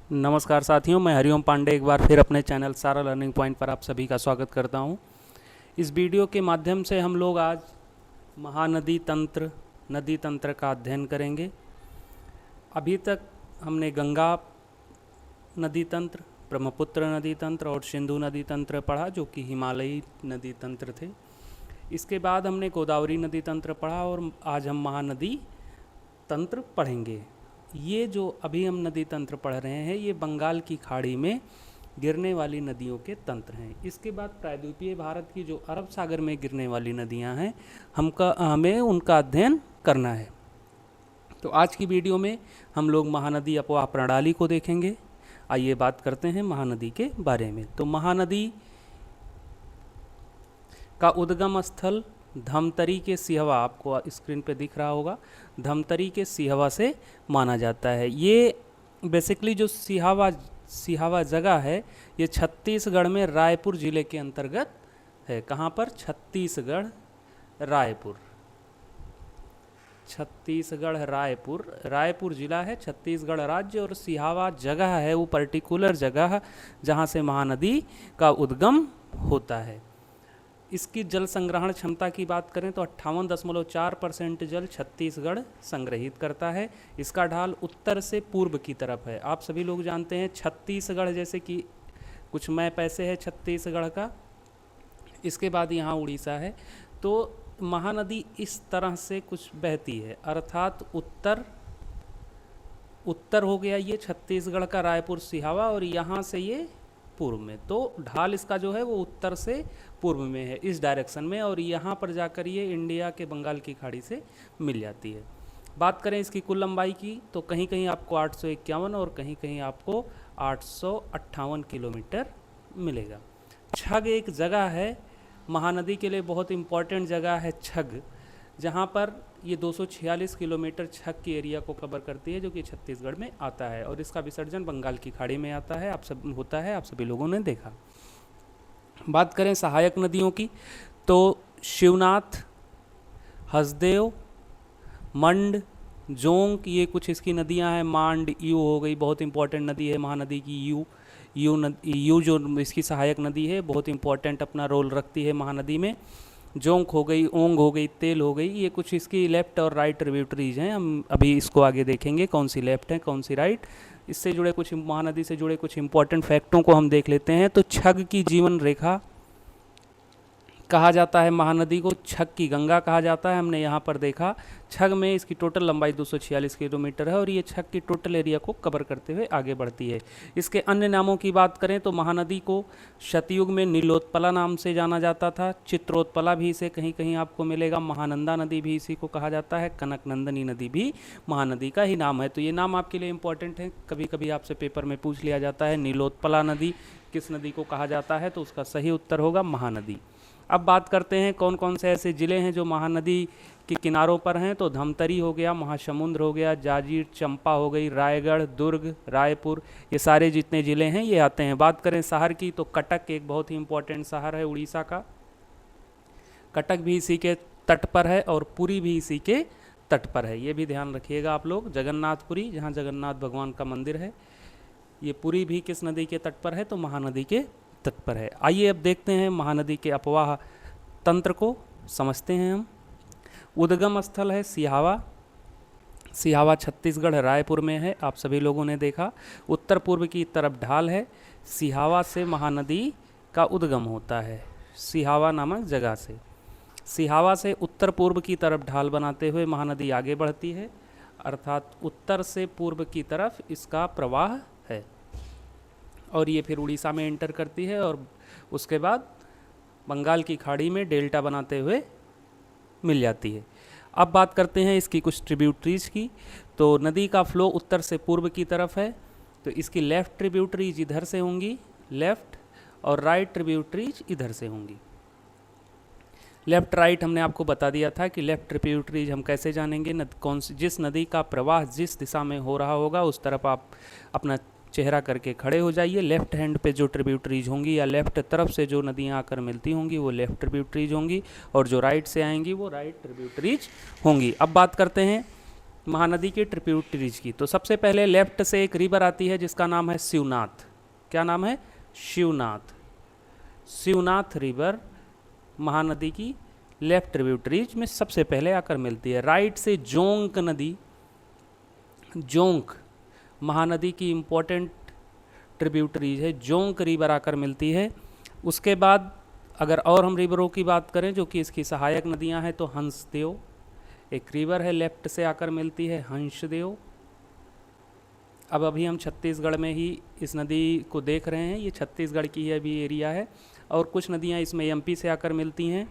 नमस्कार साथियों, मैं हरिओम पांडे एक बार फिर अपने चैनल सारा लर्निंग पॉइंट पर आप सभी का स्वागत करता हूं। इस वीडियो के माध्यम से हम लोग आज महानदी तंत्र, नदी तंत्र का अध्ययन करेंगे। अभी तक हमने गंगा नदी तंत्र, ब्रह्मपुत्र नदी तंत्र और सिंधु नदी तंत्र पढ़ा, जो कि हिमालयी नदी तंत्र थे। इसके बाद हमने गोदावरी नदी तंत्र पढ़ा और आज हम महानदी तंत्र पढ़ेंगे। ये जो अभी हम नदी तंत्र पढ़ रहे हैं, ये बंगाल की खाड़ी में गिरने वाली नदियों के तंत्र हैं। इसके बाद प्रायद्वीपीय भारत की जो अरब सागर में गिरने वाली नदियां हैं, हमें उनका अध्ययन करना है। तो आज की वीडियो में हम लोग महानदी अपवाह प्रणाली को देखेंगे। आइए बात करते हैं महानदी के बारे में। तो महानदी का उद्गम स्थल धमतरी के सिहवा, आपको स्क्रीन पे दिख रहा होगा, धमतरी के सिहवा से माना जाता है। ये बेसिकली जो सिहावा जगह है, ये छत्तीसगढ़ में रायपुर जिले के अंतर्गत है। कहाँ पर? छत्तीसगढ़ रायपुर जिला है, छत्तीसगढ़ राज्य। और सिहावा जगह है वो पर्टिकुलर जगह जहाँ से महानदी का उद्गम होता है। इसकी जल संग्रहण क्षमता की बात करें तो 58.4% जल छत्तीसगढ़ संग्रहित करता है। इसका ढाल उत्तर से पूर्व की तरफ है। आप सभी लोग जानते हैं छत्तीसगढ़, जैसे कि कुछ मैप ऐसे है छत्तीसगढ़ का, इसके बाद यहाँ उड़ीसा है। तो महानदी इस तरह से कुछ बहती है, अर्थात उत्तर हो गया ये छत्तीसगढ़ का रायपुर सिहावा, और यहाँ से ये पूर्व में। तो ढाल इसका जो है वो उत्तर से पूर्व में है, इस डायरेक्शन में, और यहाँ पर जाकर ये इंडिया के बंगाल की खाड़ी से मिल जाती है। बात करें इसकी कुल लंबाई की, तो कहीं कहीं आपको 851 और कहीं कहीं आपको 858 किलोमीटर मिलेगा। छग एक जगह है महानदी के लिए, बहुत इम्पॉर्टेंट जगह है छग, जहाँ पर ये 246 किलोमीटर छग की एरिया को कवर करती है, जो कि छत्तीसगढ़ में आता है, और इसका विसर्जन बंगाल की खाड़ी में आप सभी लोगों ने देखा। बात करें सहायक नदियों की, तो शिवनाथ, हसदेव, मंड, जोंक, ये कुछ इसकी नदियां हैं। मांड, यू हो गई, बहुत इंपॉर्टेंट नदी है महानदी की। यू जो इसकी सहायक नदी है, बहुत इंपॉर्टेंट अपना रोल रखती है महानदी में। जोंक हो गई, ओंग हो गई, तेल हो गई, ये कुछ इसकी लेफ्ट और राइट ट्रिब्यूटरीज हैं। हम अभी इसको आगे देखेंगे कौन सी लेफ्ट है कौन सी राइट। इससे जुड़े कुछ महानदी से जुड़े कुछ इंपॉर्टेंट फैक्टों को हम देख लेते हैं। तो छग की जीवन रेखा कहा जाता है महानदी को, छग की गंगा कहा जाता है। हमने यहाँ पर देखा छग में इसकी टोटल लंबाई 246 किलोमीटर है, और ये छग की टोटल एरिया को कवर करते हुए आगे बढ़ती है। इसके अन्य नामों की बात करें तो महानदी को सतयुग में नीलोत्पला नाम से जाना जाता था, चित्रोत्पला भी इसे कहीं कहीं आपको मिलेगा, महानंदा नदी भी इसी को कहा जाता है, कनकनंदनी नदी भी महानदी का ही नाम है। तो ये नाम आपके लिए इंपॉर्टेंट है, कभी कभी आपसे पेपर में पूछ लिया जाता है नीलोत्पला नदी किस नदी को कहा जाता है, तो उसका सही उत्तर होगा महानदी। अब बात करते हैं कौन कौन से ऐसे ज़िले हैं जो महानदी के किनारों पर हैं। तो धमतरी हो गया, महासमुंद हो गया, जांजगीर, चंपा हो गई, रायगढ़, दुर्ग, रायपुर, ये सारे जितने ज़िले हैं ये आते हैं। बात करें शहर की, तो कटक एक बहुत ही इंपॉर्टेंट शहर है उड़ीसा का। कटक भी इसी के तट पर है और पुरी भी इसी के तट पर है, ये भी ध्यान रखिएगा आप लोग। जगन्नाथपुरी, जहाँ जगन्नाथ भगवान का मंदिर है, ये पुरी भी किस नदी के तट पर है? तो महानदी के तट पर है। आइए अब देखते हैं महानदी के अपवाह तंत्र को, समझते हैं हम। उद्गम स्थल है सिहावा छत्तीसगढ़ रायपुर में है, आप सभी लोगों ने देखा। उत्तर पूर्व की तरफ ढाल है, सिहावा से महानदी का उद्गम होता है, सिहावा नामक जगह से। सिहावा से उत्तर पूर्व की तरफ ढाल बनाते हुए महानदी आगे बढ़ती है, अर्थात उत्तर से पूर्व की तरफ इसका प्रवाह है, और ये फिर उड़ीसा में एंटर करती है, और उसके बाद बंगाल की खाड़ी में डेल्टा बनाते हुए मिल जाती है। अब बात करते हैं इसकी कुछ ट्रिब्यूटरीज की। तो नदी का फ्लो उत्तर से पूर्व की तरफ है, तो इसकी लेफ़्ट ट्रिब्यूटरीज इधर से होंगी, लेफ़्ट, और राइट ट्रिब्यूटरीज इधर से होंगी। लेफ़्ट राइट हमने आपको बता दिया था कि लेफ़्ट ट्रिब्यूटरीज हम कैसे जानेंगे, जिस नदी का प्रवाह जिस दिशा में हो रहा होगा उस तरफ आप अपना चेहरा करके खड़े हो जाइए। लेफ़्ट हैंड पे जो ट्रिब्यूटरीज होंगी या लेफ़्ट तरफ से जो नदियाँ आकर मिलती होंगी वो लेफ़्ट ट्रिब्यूटरीज होंगी, और जो राइट से आएंगी वो राइट ट्रिब्यूटरीज होंगी। अब बात करते हैं महानदी की ट्रिब्यूटरीज की। तो सबसे पहले लेफ्ट से एक रिवर आती है जिसका नाम है शिवनाथ। क्या नाम है? शिवनाथ। शिवनाथ रिवर महानदी की लेफ्ट ट्रिब्यूटरीज में सबसे पहले आकर मिलती है। राइट से जोंक नदी, जोंक महानदी की इम्पोर्टेंट ट्रिब्यूटरीज है, जोंक रिवर आकर मिलती है। उसके बाद अगर और हम रिवरों की बात करें जो कि इसकी सहायक नदियां हैं, तो हंसदेव एक रिवर है, लेफ्ट से आकर मिलती है, हंसदेव। अब अभी हम छत्तीसगढ़ में ही इस नदी को देख रहे हैं, ये छत्तीसगढ़ की ही अभी एरिया है, और कुछ नदियां इसमें एमपी से आकर मिलती हैं,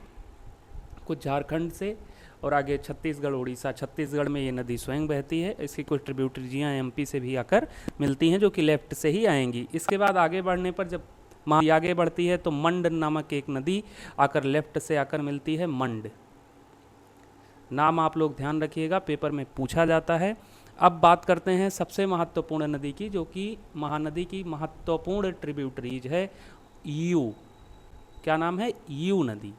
कुछ झारखंड से, और आगे छत्तीसगढ़, उड़ीसा। छत्तीसगढ़ में ये नदी स्वयं बहती है। इसकी कुछ ट्रिब्यूटरीजियाँ एमपी से भी आकर मिलती हैं जो कि लेफ्ट से ही आएंगी। इसके बाद आगे बढ़ने पर जब नदी आगे बढ़ती है तो मंड नामक एक नदी आकर लेफ्ट से आकर मिलती है, मंड। नाम आप लोग ध्यान रखिएगा, पेपर में पूछा जाता है। अब बात करते हैं सबसे महत्वपूर्ण नदी की, जो कि महानदी की महत्वपूर्ण ट्रिब्यूटरीज है, यू। क्या नाम है? यू नदी।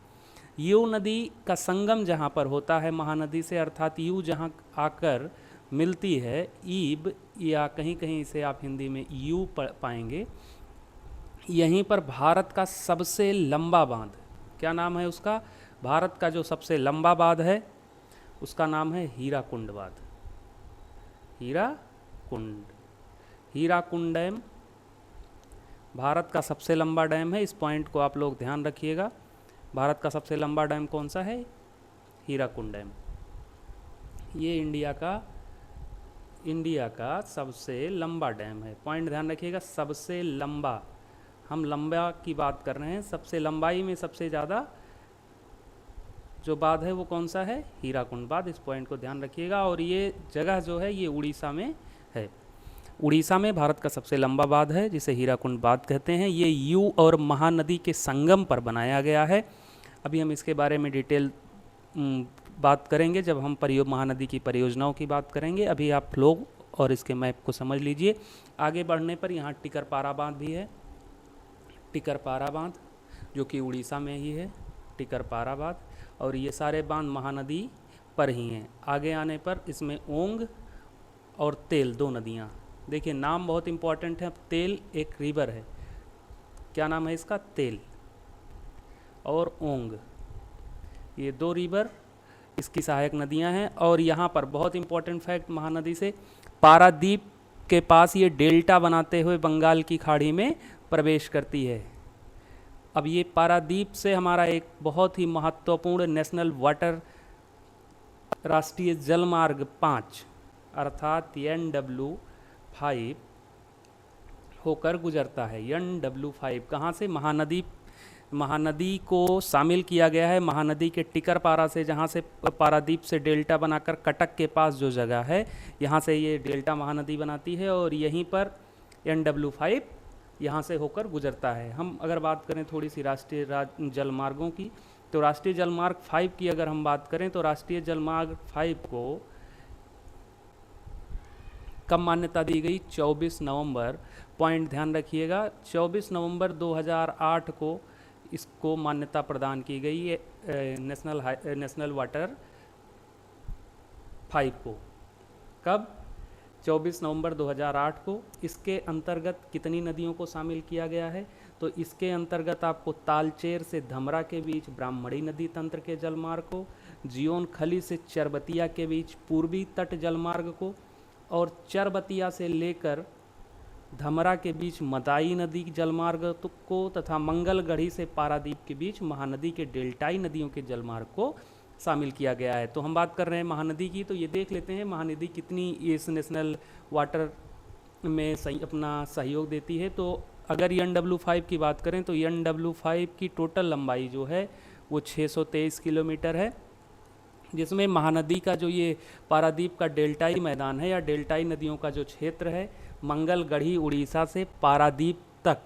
यू नदी का संगम जहाँ पर होता है महानदी से, अर्थात यू जहाँ आकर मिलती है, ईब, या कहीं कहीं इसे आप हिंदी में यू पाएंगे, यहीं पर भारत का सबसे लंबा बांध, क्या नाम है उसका? भारत का जो सबसे लंबा बांध है उसका नाम है हीराकुंड बांध। हीराकुंड, हीराकुंड डैम भारत का सबसे लंबा डैम है। इस पॉइंट को आप लोग ध्यान रखिएगा। भारत का सबसे लंबा डैम कौन सा है? हीराकुंड डैम। ये इंडिया का सबसे लंबा डैम है। पॉइंट ध्यान रखिएगा, सबसे लंबा। हम लंबा की बात कर रहे हैं, सबसे लंबाई में सबसे ज़्यादा जो बांध है वो कौन सा है? हीराकुंड बांध। इस पॉइंट को ध्यान रखिएगा। और ये जगह जो है ये उड़ीसा में है। उड़ीसा में भारत का सबसे लंबा बांध है जिसे हीराकुंड बांध कहते हैं। ये यू और महानदी के संगम पर बनाया गया है। अभी हम इसके बारे में डिटेल बात करेंगे जब हम महानदी की परियोजनाओं की बात करेंगे। अभी आप लोग और इसके मैप को समझ लीजिए। आगे बढ़ने पर यहाँ टिकरपारा बांध भी है, टिकरपारा बांध जो कि उड़ीसा में ही है, टिकरपारा बांध। और ये सारे बांध महानदी पर ही हैं। आगे आने पर इसमें ओंग और तेल, दो नदियाँ। देखिए नाम बहुत इंपॉर्टेंट है। तेल एक रिवर है, क्या नाम है इसका? तेल। और ओंग, ये दो रिवर इसकी सहायक नदियाँ हैं। और यहाँ पर बहुत इंपॉर्टेंट फैक्ट महानदी से, पारादीप के पास ये डेल्टा बनाते हुए बंगाल की खाड़ी में प्रवेश करती है। अब ये पारादीप से हमारा एक बहुत ही महत्वपूर्ण नेशनल वाटर, राष्ट्रीय जलमार्ग 5 अर्थात NW5 होकर गुजरता है। NW5 कहाँ से? महानदी को शामिल किया गया है महानदी के टिकरपारा से, जहाँ से पारादीप से डेल्टा बनाकर कटक के पास जो जगह है, यहाँ से ये डेल्टा महानदी बनाती है और यहीं पर NW5 यहाँ से होकर गुजरता है। हम अगर बात करें थोड़ी सी राष्ट्रीय जलमार्गों की, तो राष्ट्रीय जलमार्ग 5 की अगर हम बात करें तो राष्ट्रीय जलमार्ग 5 को कब मान्यता दी गई? 24 नवंबर, पॉइंट ध्यान रखिएगा, 24 नवंबर 2008 को इसको मान्यता प्रदान की गई है नेशनल वाटर 5 को। कब? 24 नवंबर 2008 को। इसके अंतर्गत कितनी नदियों को शामिल किया गया है? तो इसके अंतर्गत आपको तालचेर से धमरा के बीच ब्राह्मणी नदी तंत्र के जलमार्ग को, जियोन खली से चरबतिया के बीच पूर्वी तट जलमार्ग को, और चरबतिया से लेकर धमरा के बीच मदाई नदी जलमार्ग को, तथा मंगलगढ़ी से पारादीप के बीच महानदी के डेल्टाई नदियों के जलमार्ग को शामिल किया गया है। तो हम बात कर रहे हैं महानदी की, तो ये देख लेते हैं महानदी कितनी इस नेशनल वाटर में अपना सहयोग देती है। तो अगर NW5 की बात करें तो NW5 की टोटल लंबाई जो है वो 623 किलोमीटर है, जिसमें महानदी का जो ये पारादीप का डेल्टाई मैदान है या डेल्टाई नदियों का जो क्षेत्र है, मंगलगढ़ी उड़ीसा से पारादीप तक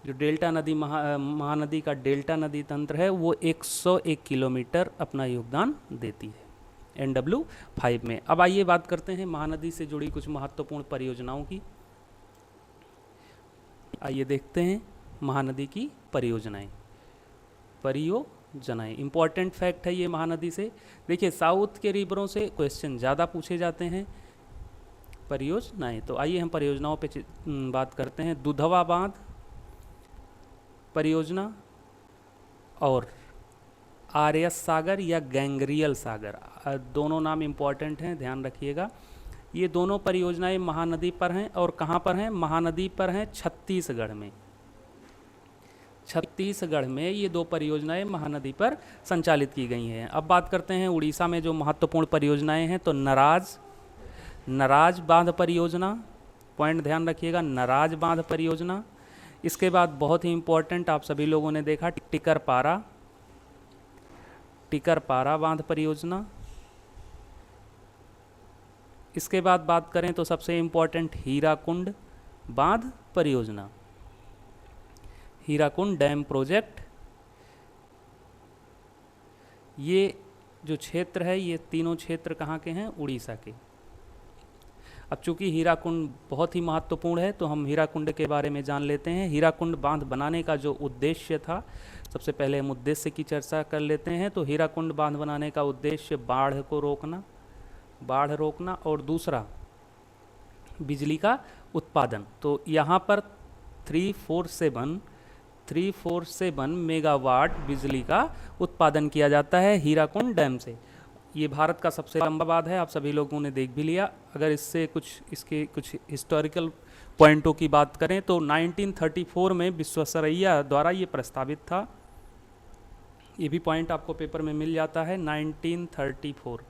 जो डेल्टा नदी महानदी का डेल्टा नदी तंत्र है वो 101 किलोमीटर अपना योगदान देती है NW5 में। अब आइए बात करते हैं महानदी से जुड़ी कुछ महत्वपूर्ण परियोजनाओं की। आइए देखते हैं महानदी की परियोजनाएं। जनाई। इंपॉर्टेंट फैक्ट है ये महानदी से। देखिए साउथ के रिवरों से क्वेश्चन ज़्यादा पूछे जाते हैं। परियोजनाएं, तो आइए हम परियोजनाओं पे बात करते हैं। दुधवा बांध परियोजना और आर्यस सागर या गैंग्रियल सागर, दोनों नाम इम्पॉर्टेंट हैं, ध्यान रखिएगा। ये दोनों परियोजनाएं महानदी पर हैं और कहाँ पर हैं? महानदी पर हैं छत्तीसगढ़ में। छत्तीसगढ़ में ये दो परियोजनाएं महानदी पर संचालित की गई हैं। अब बात करते हैं उड़ीसा में जो महत्वपूर्ण परियोजनाएं हैं। तो नराज बांध परियोजना, पॉइंट ध्यान रखिएगा, नराज बांध परियोजना। इसके बाद बहुत ही इम्पोर्टेंट, आप सभी लोगों ने देखा, टिकरपारा बांध परियोजना। इसके बाद बात करें तो सबसे इम्पोर्टेंट हीराकुंड बांध परियोजना, हीराकुंड डैम प्रोजेक्ट। ये जो क्षेत्र है, ये तीनों क्षेत्र कहाँ के हैं? उड़ीसा के। अब चूंकि हीराकुंड बहुत ही महत्वपूर्ण है तो हम हीराकुंड के बारे में जान लेते हैं। हीराकुंड बांध बनाने का जो उद्देश्य था, सबसे पहले हम उद्देश्य की चर्चा कर लेते हैं। तो हीराकुंड बांध बनाने का उद्देश्य बाढ़ रोकना और दूसरा बिजली का उत्पादन। तो यहाँ पर 347 मेगावाट बिजली का उत्पादन किया जाता है हीराकुंड डैम से। ये भारत का सबसे लंबा बांध है, आप सभी लोगों ने देख भी लिया। अगर इसके कुछ हिस्टोरिकल पॉइंटों की बात करें तो 1934 में विश्वेश्वरैया द्वारा ये प्रस्तावित था। ये भी पॉइंट आपको पेपर में मिल जाता है। 1934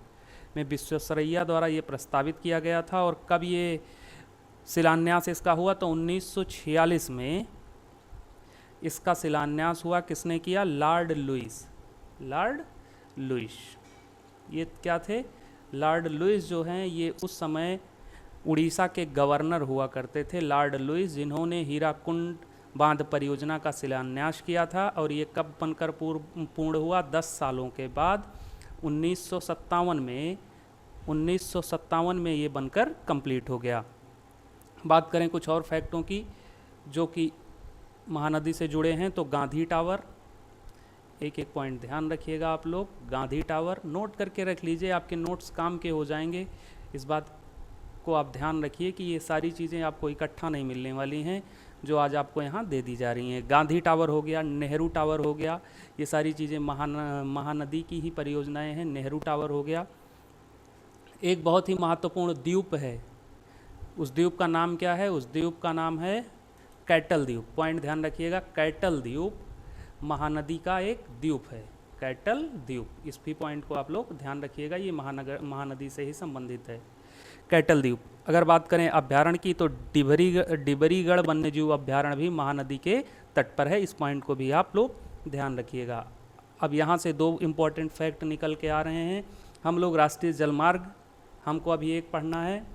में विश्वेश्वरैया द्वारा ये प्रस्तावित किया गया था। और कब ये शिलान्यास इसका हुआ? तो 1946 में इसका शिलान्यास हुआ। किसने किया? Lord Louis. ये क्या थे? लॉर्ड लुईस जो हैं, ये उस समय उड़ीसा के गवर्नर हुआ करते थे, लॉर्ड लुईस, जिन्होंने हीराकुंड बांध परियोजना का शिलान्यास किया था। और ये कब बनकर पूर्ण हुआ? 10 सालों के बाद 1957 में ये बनकर कंप्लीट हो गया। बात करें कुछ और फैक्टों की जो कि महानदी से जुड़े हैं, तो गांधी टावर, एक पॉइंट ध्यान रखिएगा आप लोग। गांधी टावर नोट करके रख लीजिए, आपके नोट्स काम के हो जाएंगे। इस बात को आप ध्यान रखिए कि ये सारी चीज़ें आपको इकट्ठा नहीं मिलने वाली हैं जो आज आपको यहाँ दे दी जा रही हैं। गांधी टावर हो गया, नेहरू टावर हो गया, ये सारी चीज़ें महानदी की ही परियोजनाएं हैं। नेहरू टावर हो गया। एक बहुत ही महत्वपूर्ण द्वीप है, उस द्वीप का नाम क्या है? उस द्वीप का नाम है कैटल द्वीप। पॉइंट ध्यान रखिएगा, कैटल द्वीप महानदी का एक द्वीप है, कैटल द्वीप। इस भी पॉइंट को आप लोग ध्यान रखिएगा, ये महानदी से ही संबंधित है, कैटल द्वीप। अगर बात करें अभ्यारण्य की तो डिबरीगढ़ वन्यजीव अभ्यारण्य भी महानदी के तट पर है। इस पॉइंट को भी आप लोग ध्यान रखिएगा। अब यहाँ से 2 इम्पॉर्टेंट फैक्ट निकल के आ रहे हैं। हम लोग राष्ट्रीय जलमार्ग, हमको अभी एक पढ़ना है।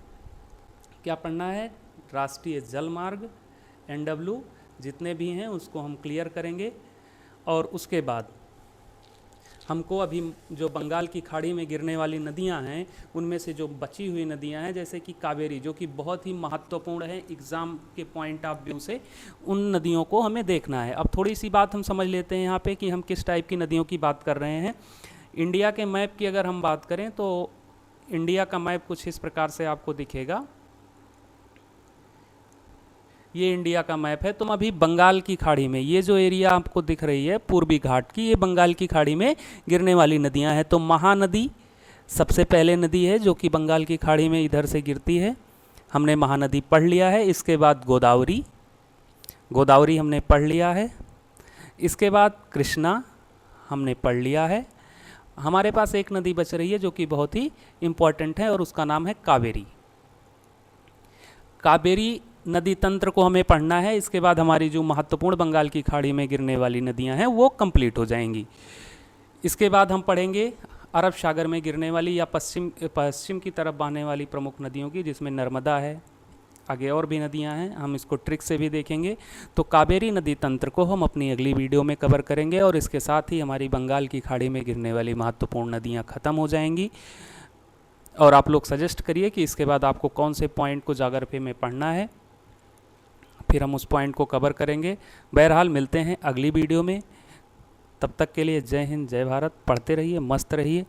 क्या पढ़ना है? राष्ट्रीय जलमार्ग, NW जितने भी हैं उसको हम क्लियर करेंगे। और उसके बाद हमको अभी जो बंगाल की खाड़ी में गिरने वाली नदियां हैं, उनमें से जो बची हुई नदियां हैं, जैसे कि कावेरी, जो कि बहुत ही महत्वपूर्ण है एग्ज़ाम के पॉइंट ऑफ व्यू से, उन नदियों को हमें देखना है। अब थोड़ी सी बात हम समझ लेते हैं यहाँ पे कि हम किस टाइप की नदियों की बात कर रहे हैं। इंडिया के मैप की अगर हम बात करें तो इंडिया का मैप कुछ इस प्रकार से आपको दिखेगा। ये इंडिया का मैप है। तुम अभी बंगाल की खाड़ी में, ये जो एरिया आपको दिख रही है पूर्वी घाट की, ये बंगाल की खाड़ी में गिरने वाली नदियां हैं। तो महानदी सबसे पहले नदी है जो कि बंगाल की खाड़ी में इधर से गिरती है, हमने महानदी पढ़ लिया है। इसके बाद गोदावरी हमने पढ़ लिया है। इसके बाद कृष्णा हमने पढ़ लिया है। हमारे पास एक नदी बच रही है जो कि बहुत ही इम्पॉर्टेंट है और उसका नाम है कावेरी नदी तंत्र को हमें पढ़ना है। इसके बाद हमारी जो महत्वपूर्ण बंगाल की खाड़ी में गिरने वाली नदियां हैं वो कंप्लीट हो जाएंगी। इसके बाद हम पढ़ेंगे अरब सागर में गिरने वाली या पश्चिम की तरफ बहने वाली प्रमुख नदियों की, जिसमें नर्मदा है, आगे और भी नदियां हैं, हम इसको ट्रिक से भी देखेंगे। तो कावेरी नदी तंत्र को हम अपनी अगली वीडियो में कवर करेंगे और इसके साथ ही हमारी बंगाल की खाड़ी में गिरने वाली महत्वपूर्ण नदियाँ ख़त्म हो जाएंगी। और आप लोग सजेस्ट करिए कि इसके बाद आपको कौन से पॉइंट को ज्योग्राफी में पढ़ना है, फिर हम उस पॉइंट को कवर करेंगे। बहरहाल मिलते हैं अगली वीडियो में। तब तक के लिए जय हिंद, जय भारत। पढ़ते रहिए, मस्त रहिए।